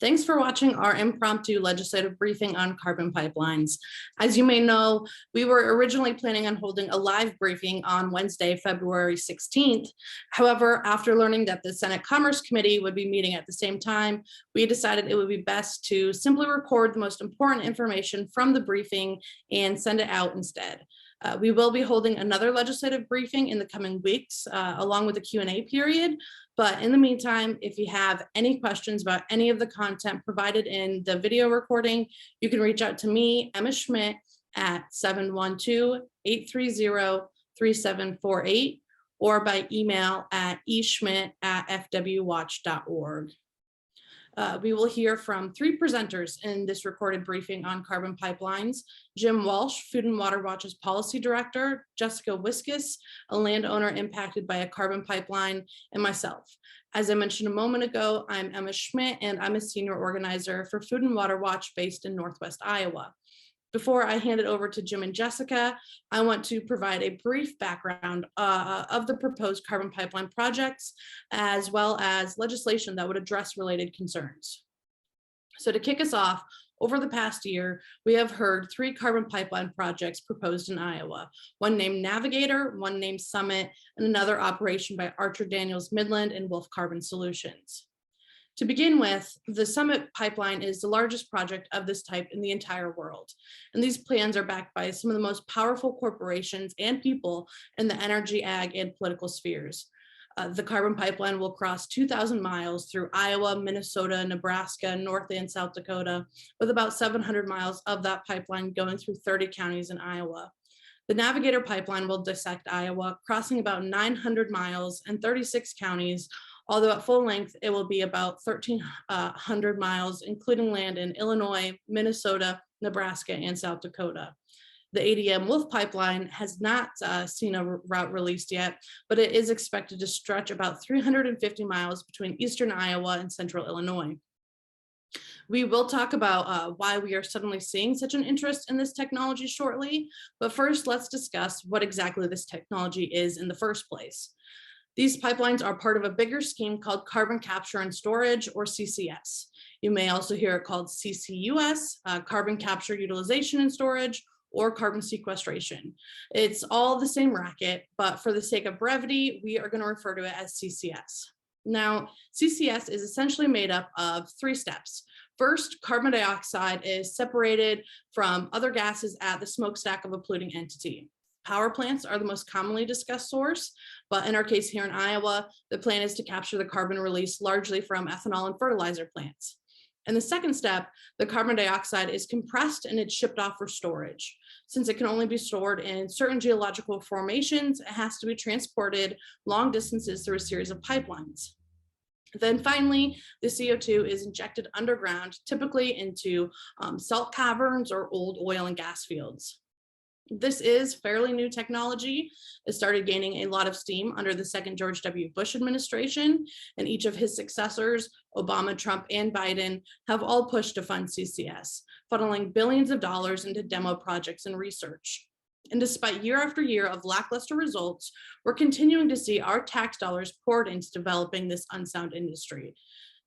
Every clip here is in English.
Thanks for watching our impromptu legislative briefing on carbon pipelines. As you may know, we were originally planning on holding a live briefing on Wednesday, February 16th. However, after learning that the Senate Commerce Committee would be meeting at the same time, we decided it would be best to simply record the most important information from the briefing and send it out instead. We will be holding another legislative briefing in the coming weeks, along with a Q&A period. But in the meantime, if you have any questions about any of the content provided in the video recording, you can reach out to me, Emma Schmit, at 712-830-3748, or by email at eschmit@fwwatch.org. We will hear from three presenters in this recorded briefing on carbon pipelines: Jim Walsh, Food and Water Watch's Policy Director; Jessica Wiskus, a landowner impacted by a carbon pipeline; and myself. As I mentioned a moment ago, I'm Emma Schmit, and I'm a senior organizer for Food and Water Watch based in Northwest Iowa. Before I hand it over to Jim and Jessica, I want to provide a brief background of the proposed carbon pipeline projects, as well as legislation that would address related concerns. So to kick us off, over the past year, we have heard three carbon pipeline projects proposed in Iowa, one named Navigator, one named Summit, and another operation by Archer Daniels Midland and Wolf Carbon Solutions. To begin with, the Summit pipeline is the largest project of this type in the entire world. And these plans are backed by some of the most powerful corporations and people in the energy, ag, and political spheres. The carbon pipeline will cross 2,000 miles through Iowa, Minnesota, Nebraska, North and South Dakota, with about 700 miles of that pipeline going through 30 counties in Iowa. The Navigator pipeline will dissect Iowa, crossing about 900 miles and 36 counties, although at full length, it will be about 1,300 miles, including land in Illinois, Minnesota, Nebraska, and South Dakota. The ADM Wolf pipeline has not seen a route released yet, but it is expected to stretch about 350 miles between eastern Iowa and central Illinois. We will talk about why we are suddenly seeing such an interest in this technology shortly, but first let's discuss what exactly this technology is in the first place. These pipelines are part of a bigger scheme called Carbon Capture and Storage, or CCS. You may also hear it called CCUS, Carbon Capture, Utilization, and Storage, or Carbon Sequestration. It's all the same racket, but for the sake of brevity, we are going to refer to it as CCS. Now, CCS is essentially made up of three steps. First, carbon dioxide is separated from other gases at the smokestack of a polluting entity. Power plants are the most commonly discussed source, but in our case here in Iowa, the plan is to capture the carbon released largely from ethanol and fertilizer plants. In the second step, the carbon dioxide is compressed and it's shipped off for storage. Since it can only be stored in certain geological formations, it has to be transported long distances through a series of pipelines. Then finally, the CO2 is injected underground, typically into salt caverns or old oil and gas fields. This is fairly new technology. It started gaining a lot of steam under the second George W. Bush administration, and each of his successors, Obama, Trump, and Biden, have all pushed to fund CCS, funneling billions of dollars into demo projects and research. And despite year after year of lackluster results, we're continuing to see our tax dollars poured into developing this unsound industry.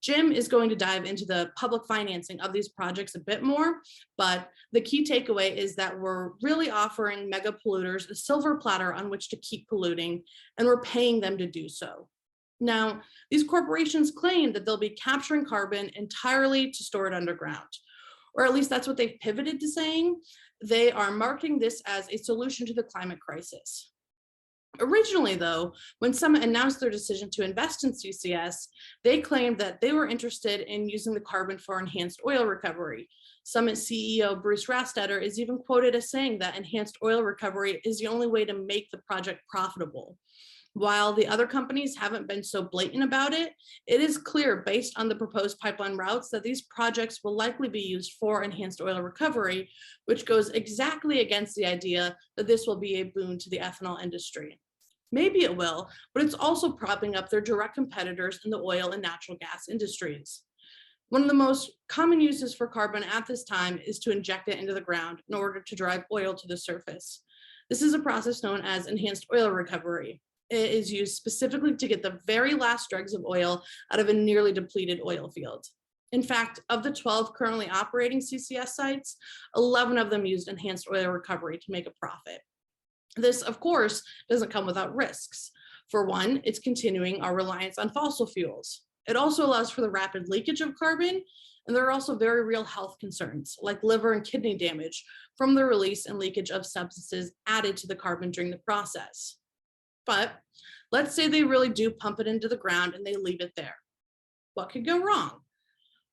Jim is going to dive into the public financing of these projects a bit more, but the key takeaway is that we're really offering mega polluters a silver platter on which to keep polluting, and we're paying them to do so. Now, these corporations claim that they'll be capturing carbon entirely to store it underground, or at least that's what they've pivoted to saying. They are marketing this as a solution to the climate crisis. Originally, though, when Summit announced their decision to invest in CCS, they claimed that they were interested in using the carbon for enhanced oil recovery. Summit CEO Bruce Rastetter is even quoted as saying that enhanced oil recovery is the only way to make the project profitable. While the other companies haven't been so blatant about it, it is clear based on the proposed pipeline routes that these projects will likely be used for enhanced oil recovery, which goes exactly against the idea that this will be a boon to the ethanol industry. Maybe it will, but it's also propping up their direct competitors in the oil and natural gas industries. One of the most common uses for carbon at this time is to inject it into the ground in order to drive oil to the surface. This is a process known as enhanced oil recovery. It is used specifically to get the very last dregs of oil out of a nearly depleted oil field. In fact, of the 12 currently operating CCS sites, 11 of them used enhanced oil recovery to make a profit. This, of course, doesn't come without risks. For one, it's continuing our reliance on fossil fuels. It also allows for the rapid leakage of carbon, and there are also very real health concerns like liver and kidney damage from the release and leakage of substances added to the carbon during the process. But let's say they really do pump it into the ground and they leave it there. What could go wrong?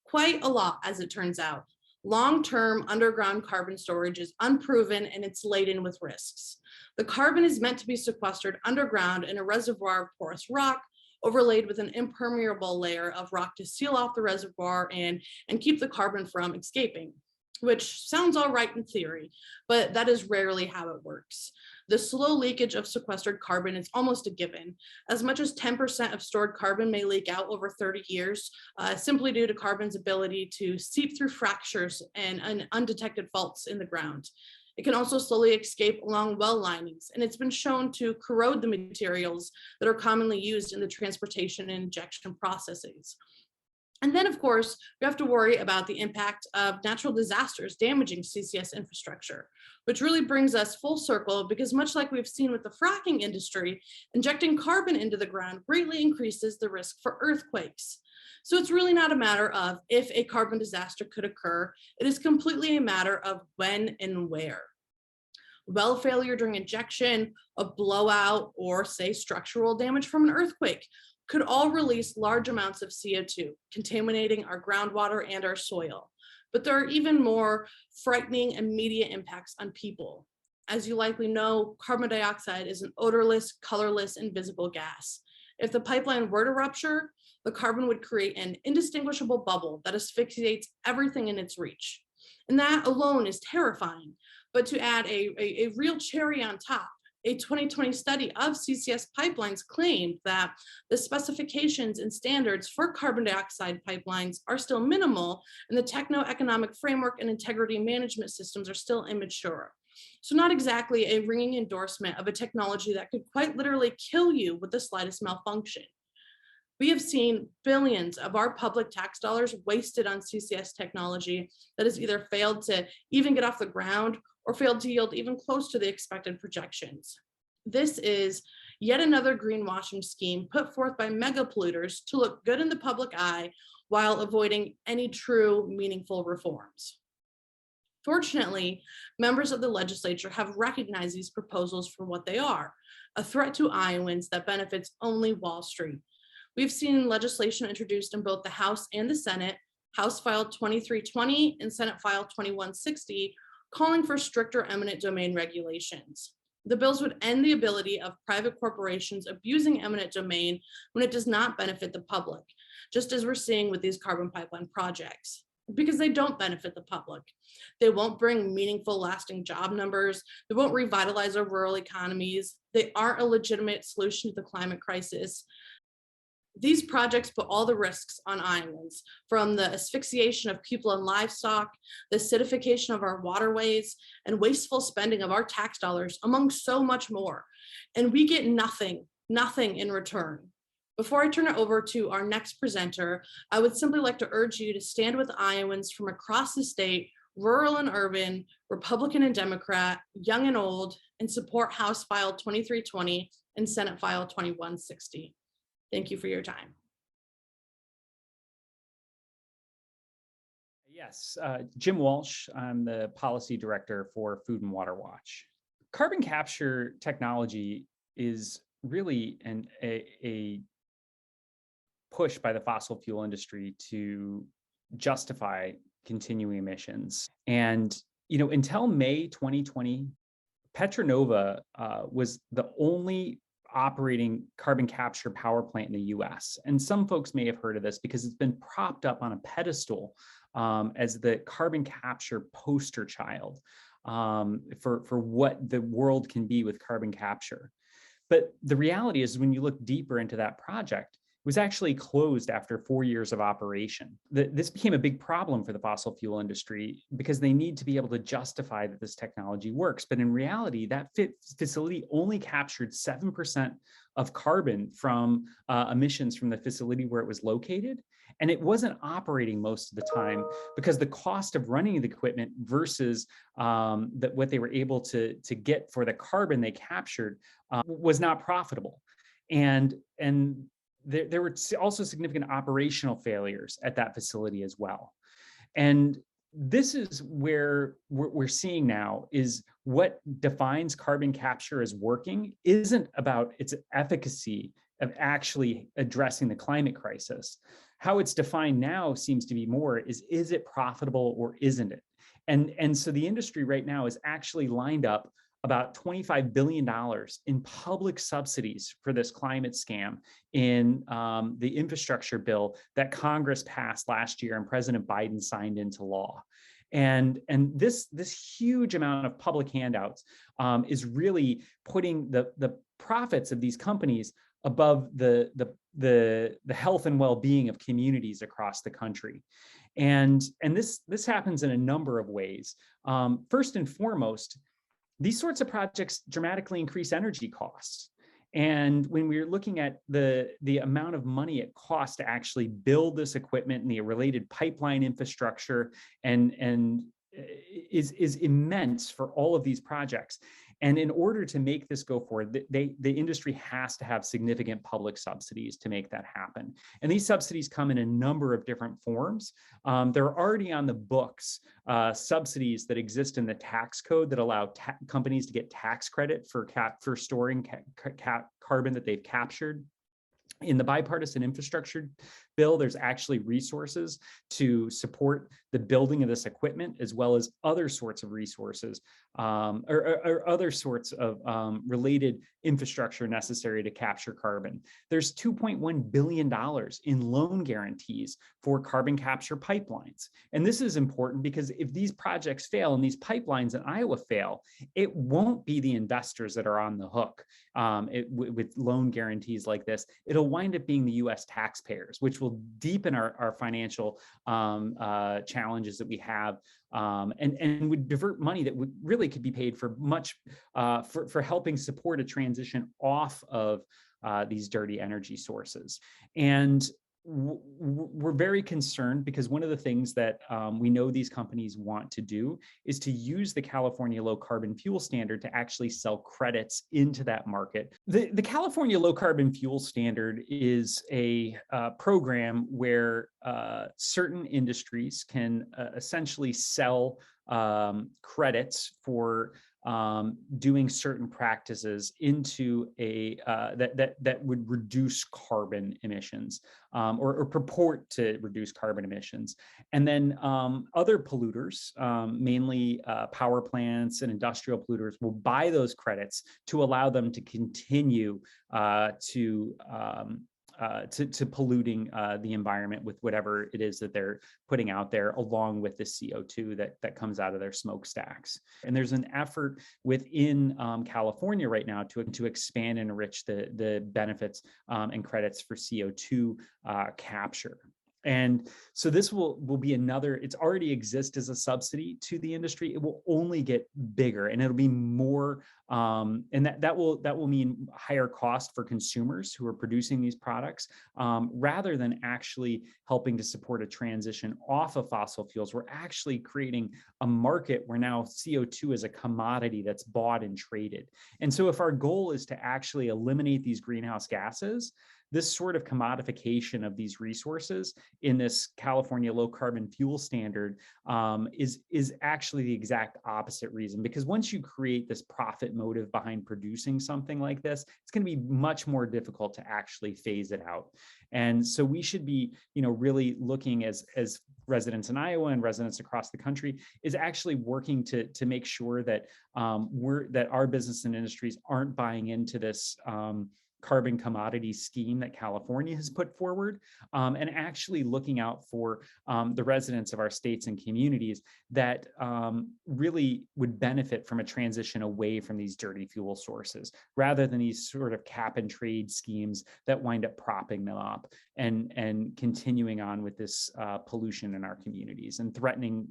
Quite a lot, as it turns out. Long-term underground carbon storage is unproven and it's laden with risks. The carbon is meant to be sequestered underground in a reservoir of porous rock, overlaid with an impermeable layer of rock to seal off the reservoir and keep the carbon from escaping, which sounds all right in theory, but that is rarely how it works. The slow leakage of sequestered carbon is almost a given. As much as 10% of stored carbon may leak out over 30 years, simply due to carbon's ability to seep through fractures and undetected faults in the ground. It can also slowly escape along well linings, and it's been shown to corrode the materials that are commonly used in the transportation and injection processes. And then, of course, we have to worry about the impact of natural disasters damaging CCS infrastructure, which really brings us full circle because much like we've seen with the fracking industry, injecting carbon into the ground greatly increases the risk for earthquakes. So it's really not a matter of if a carbon disaster could occur, it is completely a matter of when and where. Well failure during injection, a blowout, or say structural damage from an earthquake could all release large amounts of CO2, contaminating our groundwater and our soil. But there are even more frightening immediate impacts on people. As you likely know, carbon dioxide is an odorless, colorless, invisible gas. If the pipeline were to rupture, the carbon would create an indistinguishable bubble that asphyxiates everything in its reach. And that alone is terrifying. But to add a real cherry on top, a 2020 study of CCS pipelines claimed that the specifications and standards for carbon dioxide pipelines are still minimal, and the techno-economic framework and integrity management systems are still immature. So not exactly a ringing endorsement of a technology that could quite literally kill you with the slightest malfunction. We have seen billions of our public tax dollars wasted on CCS technology that has either failed to even get off the ground or failed to yield even close to the expected projections. This is yet another greenwashing scheme put forth by mega polluters to look good in the public eye while avoiding any true meaningful reforms. Fortunately, members of the legislature have recognized these proposals for what they are, a threat to Iowans that benefits only Wall Street. We've seen legislation introduced in both the House and the Senate, House File 2320 and Senate File 2160, calling for stricter eminent domain regulations. The bills would end the ability of private corporations abusing eminent domain when it does not benefit the public, just as we're seeing with these carbon pipeline projects, because they don't benefit the public. They won't bring meaningful, lasting job numbers. They won't revitalize our rural economies. They aren't a legitimate solution to the climate crisis. These projects put all the risks on Iowans, from the asphyxiation of people and livestock, the acidification of our waterways, and wasteful spending of our tax dollars, among so much more. And we get nothing in return. Before I turn it over to our next presenter, I would simply like to urge you to stand with Iowans from across the state, rural and urban, Republican and Democrat, young and old, and support House File 2320 and Senate File 2160. Thank you for your time. Yes, Jim Walsh. I'm the policy director for Food and Water Watch. Carbon capture technology is really a push by the fossil fuel industry to justify continuing emissions. And until May 2020, Petronova was the only operating carbon capture power plant in the US. And some folks may have heard of this because it's been propped up on a pedestal as the carbon capture poster child for what the world can be with carbon capture. But the reality is, when you look deeper into that project, it was actually closed after 4 years of operation. This became a big problem for the fossil fuel industry because they need to be able to justify that this technology works. But in reality, that facility only captured 7% of carbon from emissions from the facility where it was located. And it wasn't operating most of the time because the cost of running the equipment versus what they were able to get for the carbon they captured was not profitable. And there were also significant operational failures at that facility as well. And this is where we're seeing now is what defines carbon capture as working isn't about its efficacy of actually addressing the climate crisis. How it's defined now seems to be more is it profitable or isn't it? And so the industry right now is actually lined up about $25 billion in public subsidies for this climate scam in the infrastructure bill that Congress passed last year and President Biden signed into law. And this huge amount of public handouts is really putting the profits of these companies above the health and well-being of communities across the country. And this happens in a number of ways. First and foremost, these sorts of projects dramatically increase energy costs. And when we're looking at the amount of money it costs to actually build this equipment and the related pipeline infrastructure and is immense for all of these projects. And in order to make this go forward, the industry has to have significant public subsidies to make that happen. And these subsidies come in a number of different forms. They're already on the books, subsidies that exist in the tax code that allow companies to get tax credit for storing carbon that they've captured. In the bipartisan infrastructure bill, there's actually resources to support the building of this equipment, as well as other sorts of resources or other sorts of related infrastructure necessary to capture carbon. There's $2.1 billion in loan guarantees for carbon capture pipelines. And this is important because if these projects fail and these pipelines in Iowa fail, it won't be the investors that are on the hook with loan guarantees like this. It'll wind up being the US taxpayers, which will deepen our financial challenges that we have and would divert money that would really could be paid for much for helping support a transition off of these dirty energy sources. And we're very concerned because one of the things that we know these companies want to do is to use the California low carbon fuel standard to actually sell credits into that market. The California low carbon fuel standard is a program where certain industries can essentially sell credits for doing certain practices into a that would reduce carbon emissions or purport to reduce carbon emissions. And then other polluters, mainly power plants and industrial polluters, will buy those credits to allow them to continue to polluting the environment with whatever it is that they're putting out there, along with the CO2 that comes out of their smokestacks. And there's an effort within California right now to expand and enrich the benefits and credits for CO2 capture. And so this will be another, it's already exist as a subsidy to the industry. It will only get bigger and it'll be more, and that will mean higher cost for consumers who are producing these products, rather than actually helping to support a transition off of fossil fuels. We're actually creating a market where now CO2 is a commodity that's bought and traded. And so if our goal is to actually eliminate these greenhouse gases, this sort of commodification of these resources in this California low carbon fuel standard is actually the exact opposite reason. Because once you create this profit motive behind producing something like this, it's going to be much more difficult to actually phase it out. And so we should be, really looking as residents in Iowa and residents across the country, is actually working to make sure that that our business and industries aren't buying into this carbon commodity scheme that California has put forward, and actually looking out for the residents of our states and communities that really would benefit from a transition away from these dirty fuel sources, rather than these sort of cap and trade schemes that wind up propping them up and continuing on with this pollution in our communities and threatening,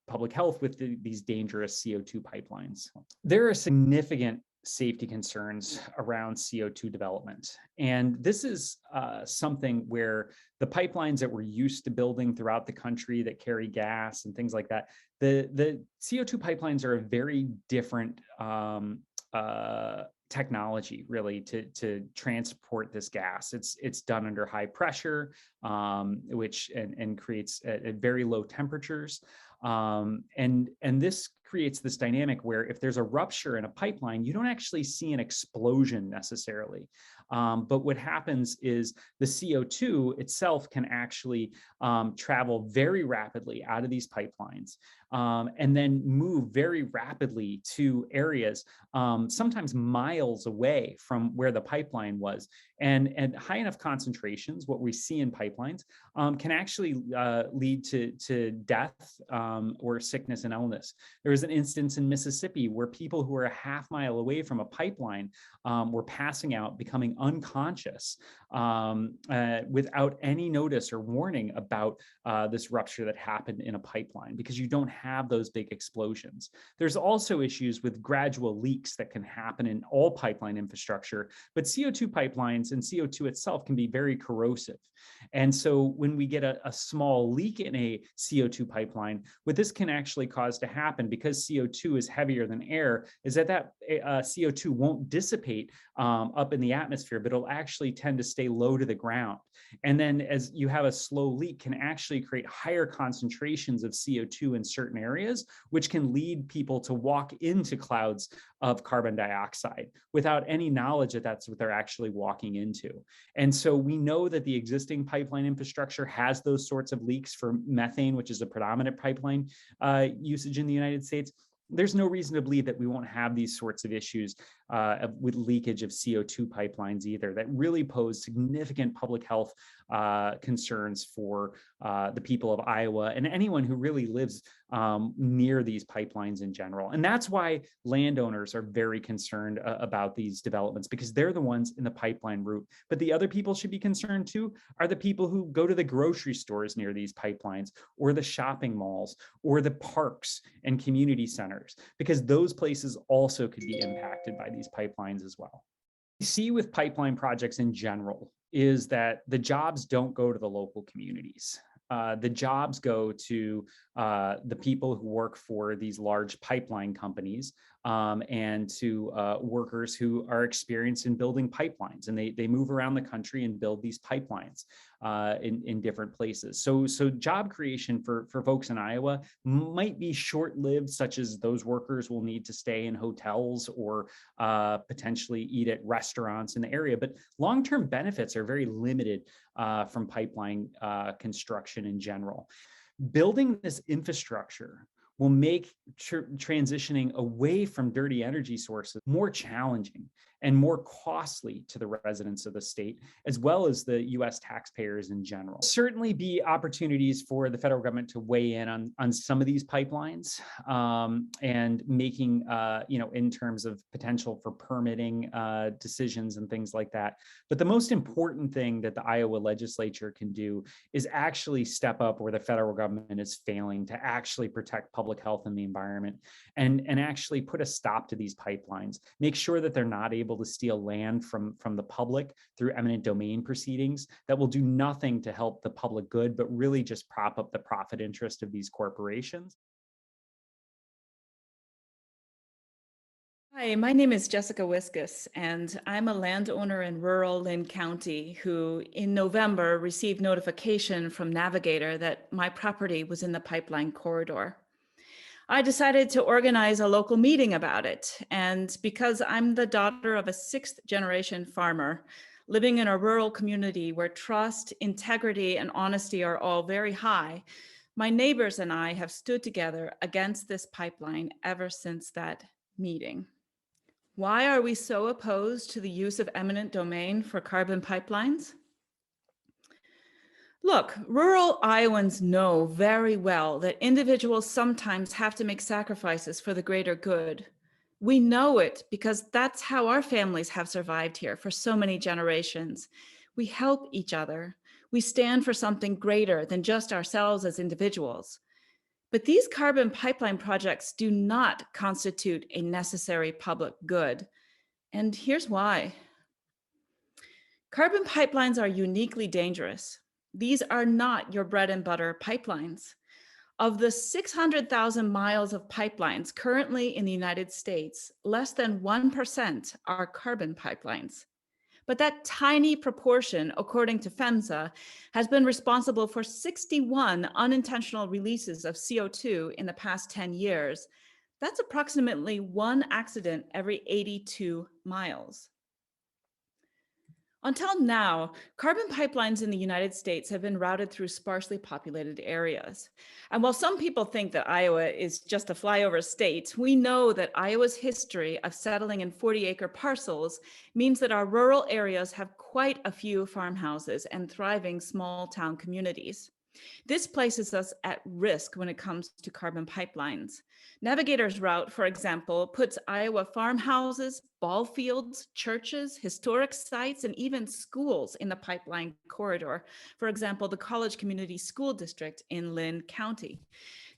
public health with these dangerous CO2 pipelines. There are significant safety concerns around CO2 development. And this is something where the pipelines that we're used to building throughout the country that carry gas and things like that, the CO2 pipelines are a very different technology, really, to transport this gas. It's done under high pressure, which creates at very low temperatures. And this creates this dynamic where if there's a rupture in a pipeline, you don't actually see an explosion necessarily. But what happens is the CO2 itself can actually travel very rapidly out of these pipelines, and then move very rapidly to areas sometimes miles away from where the pipeline was. And at high enough concentrations, what we see in pipelines can actually lead to death or sickness and illness. There was an instance in Mississippi where people who were a half mile away from a pipeline were passing out, becoming unconscious without any notice or warning about this rupture that happened in a pipeline, because you don't have those big explosions. There's also issues with gradual leaks that can happen in all pipeline infrastructure, but CO2 pipelines and CO2 itself can be very corrosive. And so when we get a small leak in a CO2 pipeline, what this can actually cause to happen, because CO2 is heavier than air, is that CO2 won't dissipate up in the atmosphere, but it'll actually tend to stay low to the ground. And then as you have a slow leak, can actually create higher concentrations of CO2 in certain areas, which can lead people to walk into clouds of carbon dioxide without any knowledge that that's what they're actually walking into. And so we know that the existing pipeline infrastructure has those sorts of leaks for methane, which is a predominant pipeline usage in the United States. There's no reason to believe that we won't have these sorts of issues with leakage of CO2 pipelines either, that really pose significant public health concerns for the people of Iowa and anyone who really lives near these pipelines in general. And that's why landowners are very concerned about these developments, because they're the ones in the pipeline route. But the other people should be concerned too are the people who go to the grocery stores near these pipelines, or the shopping malls, or the parks and community centers, because those places also could be impacted by these pipelines as well. We see with pipeline projects in general is that the jobs don't go to the local communities. The jobs go to the people who work for these large pipeline companies and to workers who are experienced in building pipelines, and they move around the country and build these pipelines in different places. So job creation for folks in Iowa might be short-lived, such as those workers will need to stay in hotels or potentially eat at restaurants in the area, but long-term benefits are very limited from pipeline construction in general. Building this infrastructure will make transitioning away from dirty energy sources more challenging and more costly to the residents of the state, as well as the US taxpayers in general. Certainly be opportunities for the federal government to weigh in on some of these pipelines and making, in terms of potential for permitting decisions and things like that. But the most important thing that the Iowa legislature can do is actually step up where the federal government is failing to actually protect public health and the environment, and actually put a stop to these pipelines. Make sure that they're not able to steal land from the public through eminent domain proceedings that will do nothing to help the public good, but really just prop up the profit interest of these corporations. Hi, my name is Jessica Wiskus, and I'm a landowner in rural Lynn County who in November received notification from Navigator that my property was in the pipeline corridor. I decided to organize a local meeting about it, and because I'm the daughter of a sixth-generation farmer living in a rural community where trust, integrity, and honesty are all very high, my neighbors and I have stood together against this pipeline ever since that meeting. Why are we so opposed to the use of eminent domain for carbon pipelines? Look, rural Iowans know very well that individuals sometimes have to make sacrifices for the greater good. We know it because that's how our families have survived here for so many generations. We help each other. We stand for something greater than just ourselves as individuals. But these carbon pipeline projects do not constitute a necessary public good. And here's why. Carbon pipelines are uniquely dangerous. These are not your bread and butter pipelines. Of the 600,000 miles of pipelines currently in the United States, less than 1% are carbon pipelines. But that tiny proportion, according to PHMSA, has been responsible for 61 unintentional releases of CO2 in the past 10 years. That's approximately one accident every 82 miles. Until now, carbon pipelines in the United States have been routed through sparsely populated areas. And while some people think that Iowa is just a flyover state, we know that Iowa's history of settling in 40-acre parcels means that our rural areas have quite a few farmhouses and thriving small town communities. This places us at risk when it comes to carbon pipelines. Navigator's route, for example, puts Iowa farmhouses, ball fields, churches, historic sites, and even schools in the pipeline corridor. For example, the College Community School District in Lynn County.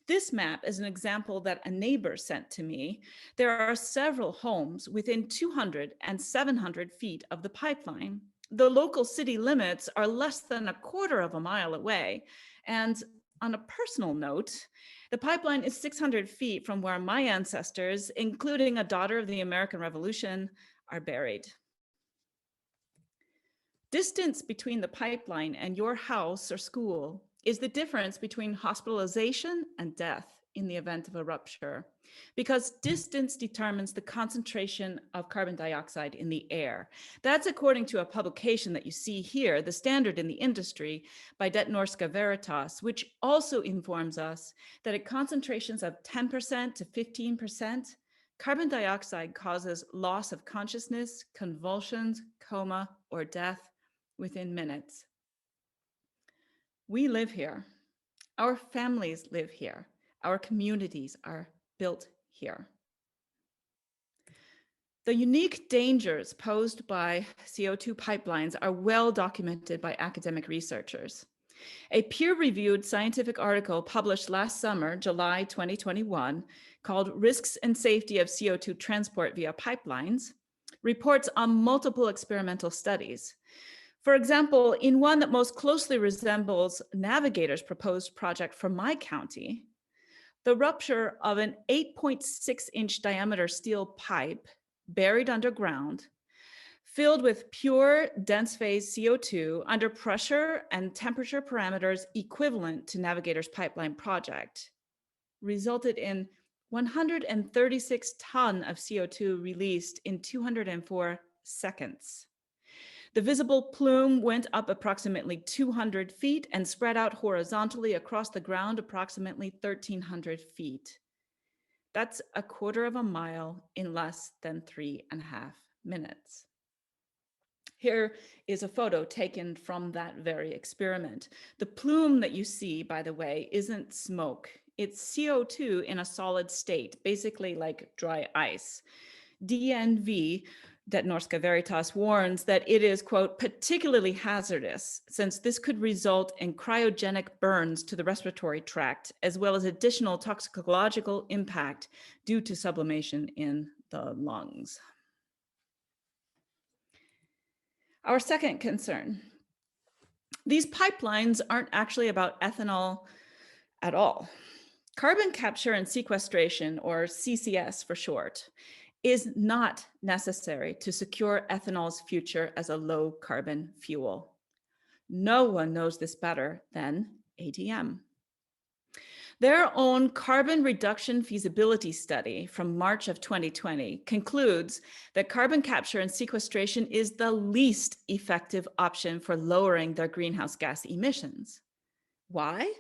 This map is an example that a neighbor sent to me. There are several homes within 200 and 700 feet of the pipeline. The local city limits are less than a quarter of a mile away. And on a personal note, the pipeline is 600 feet from where my ancestors, including a daughter of the American Revolution, are buried. Distance between the pipeline and your house or school is the difference between hospitalization and death in the event of a rupture, because distance determines the concentration of carbon dioxide in the air. That's according to a publication that you see here, The Standard in the Industry by Norska Veritas, which also informs us that at concentrations of 10% to 15%, carbon dioxide causes loss of consciousness, convulsions, coma, or death within minutes. We live here. Our families live here. Our communities are built here. The unique dangers posed by CO2 pipelines are well documented by academic researchers. A peer-reviewed scientific article published last summer, July 2021, called Risks and Safety of CO2 Transport via Pipelines, reports on multiple experimental studies. For example, in one that most closely resembles Navigator's proposed project for my county, the rupture of an 8.6-inch diameter steel pipe buried underground, filled with pure dense phase CO2 under pressure and temperature parameters equivalent to Navigator's pipeline project, resulted in 136 tons of CO2 released in 204 seconds. The visible plume went up approximately 200 feet and spread out horizontally across the ground approximately 1,300 feet. That's a quarter of a mile in less than 3.5 minutes. Here is a photo taken from that very experiment. The plume that you see, by the way, isn't smoke. It's CO2 in a solid state, basically like dry ice. DNV, Norska Veritas, warns that it is, quote, particularly hazardous, since this could result in cryogenic burns to the respiratory tract, as well as additional toxicological impact due to sublimation in the lungs. Our second concern. These pipelines aren't actually about ethanol at all. Carbon capture and sequestration, or CCS for short, is not necessary to secure ethanol's future as a low carbon fuel. No one knows this better than ADM. Their own carbon reduction feasibility study from March of 2020 concludes that carbon capture and sequestration is the least effective option for lowering their greenhouse gas emissions. Why?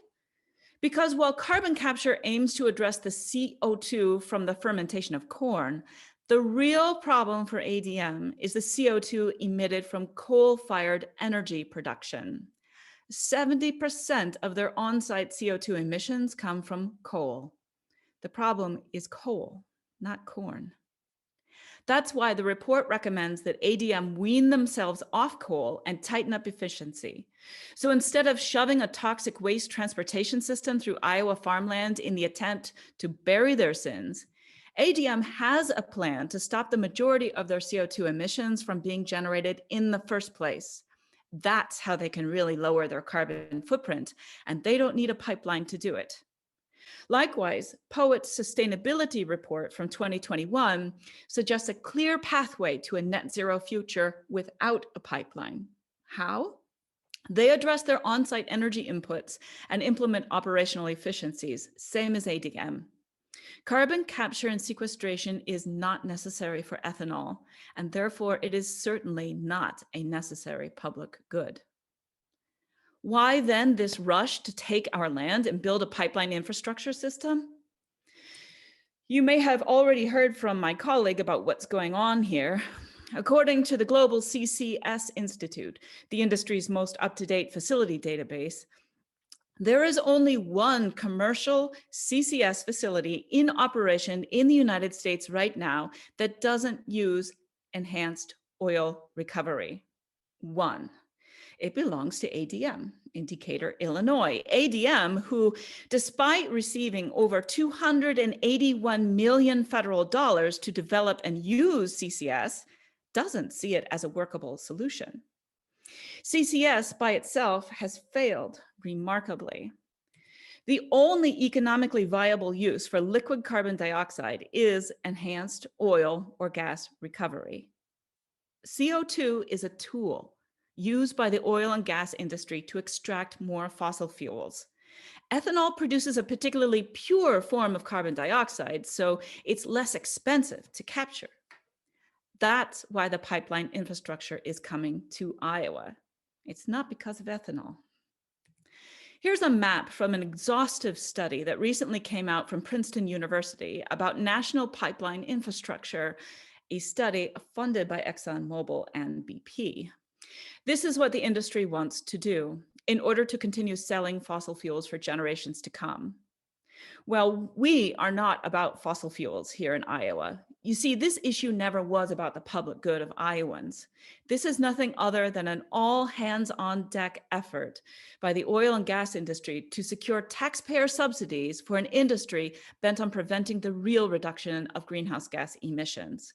Because while carbon capture aims to address the CO2 from the fermentation of corn, The real problem for ADM is the CO2 emitted from coal-fired energy production. 70% of their on-site CO2 emissions come from coal. The problem is coal, not corn. That's why the report recommends that ADM wean themselves off coal and tighten up efficiency. So instead of shoving a toxic waste transportation system through Iowa farmland in the attempt to bury their sins, ADM has a plan to stop the majority of their CO2 emissions from being generated in the first place. That's how they can really lower their carbon footprint, and they don't need a pipeline to do it. Likewise, POET's sustainability report from 2021 suggests a clear pathway to a net zero future without a pipeline. How? They address their on-site energy inputs and implement operational efficiencies, same as ADM. Carbon capture and sequestration is not necessary for ethanol, and therefore it is certainly not a necessary public good. Why then this rush to take our land and build a pipeline infrastructure system? You may have already heard from my colleague about what's going on here. According to the Global CCS Institute, the industry's most up-to-date facility database, there is only one commercial CCS facility in operation in the United States right now that doesn't use enhanced oil recovery. One. It belongs to ADM, in Decatur, Illinois. ADM, who, despite receiving over $281 million federal dollars to develop and use CCS, doesn't see it as a workable solution. CCS by itself has failed remarkably. The only economically viable use for liquid carbon dioxide is enhanced oil or gas recovery. CO2 is a tool used by the oil and gas industry to extract more fossil fuels. Ethanol produces a particularly pure form of carbon dioxide, so it's less expensive to capture. That's why the pipeline infrastructure is coming to Iowa. It's not because of ethanol. Here's a map from an exhaustive study that recently came out from Princeton University about national pipeline infrastructure, a study funded by ExxonMobil and BP. This is what the industry wants to do in order to continue selling fossil fuels for generations to come. Well, we are not about fossil fuels here in Iowa. You see, this issue never was about the public good of Iowans. This is nothing other than an all hands on deck effort by the oil and gas industry to secure taxpayer subsidies for an industry bent on preventing the real reduction of greenhouse gas emissions.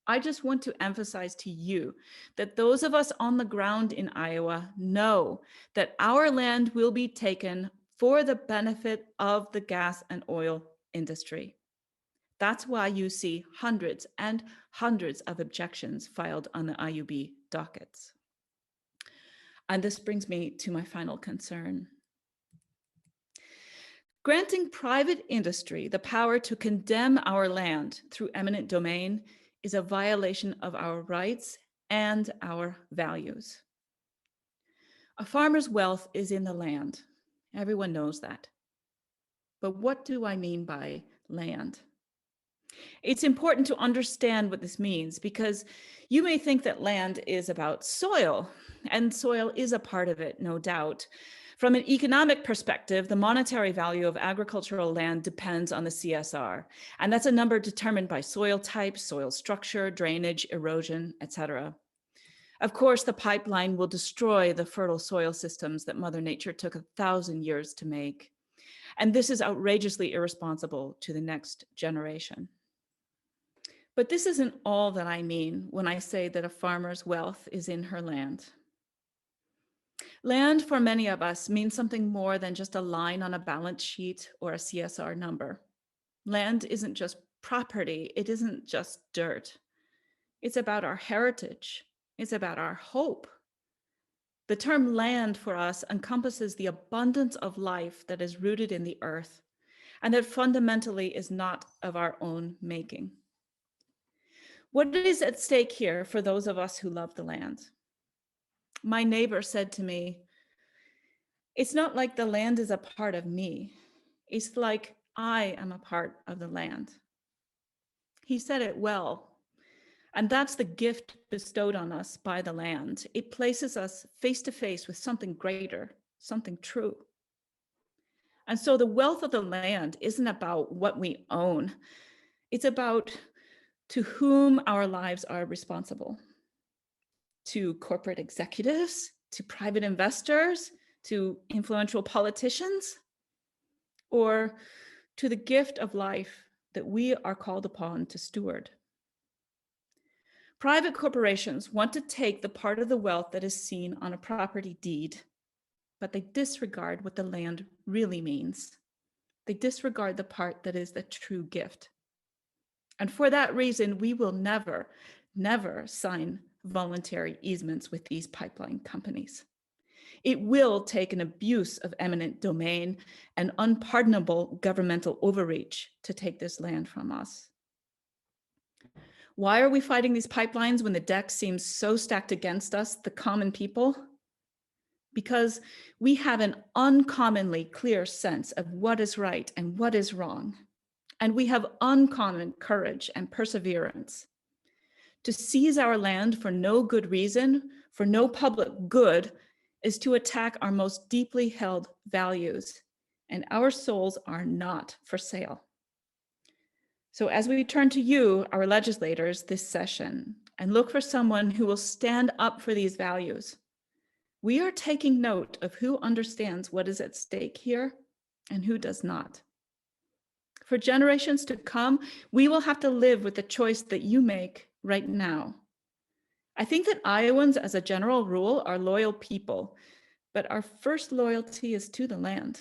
I just want to emphasize to you that those of us on the ground in Iowa know that our land will be taken for the benefit of the gas and oil industry. That's why you see hundreds and hundreds of objections filed on the IUB dockets. And this brings me to my final concern. Granting private industry the power to condemn our land through eminent domain is a violation of our rights and our values. A farmer's wealth is in the land. Everyone knows that. But what do I mean by land? It's important to understand what this means because you may think that land is about soil, and soil is a part of it, no doubt. From an economic perspective, the monetary value of agricultural land depends on the CSR, and that's a number determined by soil type, soil structure, drainage, erosion, etc. Of course, the pipeline will destroy the fertile soil systems that Mother Nature took 1,000 years to make, and this is outrageously irresponsible to the next generation. But this isn't all that I mean when I say that a farmer's wealth is in her land. Land for many of us means something more than just a line on a balance sheet or a CSR number. Land isn't just property, it isn't just dirt. It's about our heritage, it's about our hope. The term land for us encompasses the abundance of life that is rooted in the earth and that fundamentally is not of our own making. What is at stake here for those of us who love the land? My neighbor said to me, "It's not like the land is a part of me. It's like I am a part of the land." He said it well. And that's the gift bestowed on us by the land. It places us face to face with something greater, something true. And so the wealth of the land isn't about what we own. It's about to whom our lives are responsible. To corporate executives, to private investors, to influential politicians, or to the gift of life that we are called upon to steward. Private corporations want to take the part of the wealth that is seen on a property deed, but they disregard what the land really means. They disregard the part that is the true gift. And for that reason, we will never, never sign voluntary easements with these pipeline companies. It will take an abuse of eminent domain and unpardonable governmental overreach to take this land from us. Why are we fighting these pipelines when the deck seems so stacked against us, the common people? Because we have an uncommonly clear sense of what is right and what is wrong. And we have uncommon courage and perseverance. To seize our land for no good reason, for no public good, is to attack our most deeply held values, and our souls are not for sale. So as we turn to you, our legislators, this session, and look for someone who will stand up for these values, we are taking note of who understands what is at stake here and who does not. For generations to come, we will have to live with the choice that you make right now. I think that Iowans, as a general rule, are loyal people, but our first loyalty is to the land.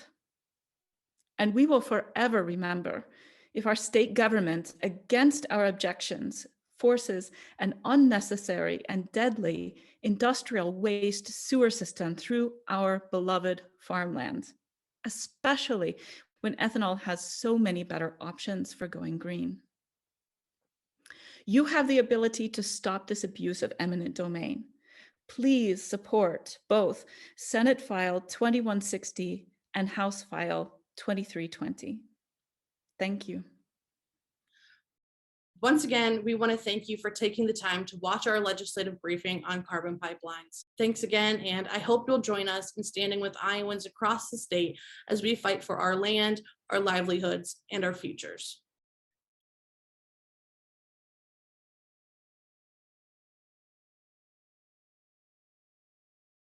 And we will forever remember if our state government, against our objections, forces an unnecessary and deadly industrial waste sewer system through our beloved farmland, especially when ethanol has so many better options for going green. You have the ability to stop this abuse of eminent domain. Please support both Senate File 2160 and House File 2320. Thank you. Once again, we want to thank you for taking the time to watch our legislative briefing on carbon pipelines. Thanks again, and I hope you'll join us in standing with Iowans across the state as we fight for our land, our livelihoods, and our futures.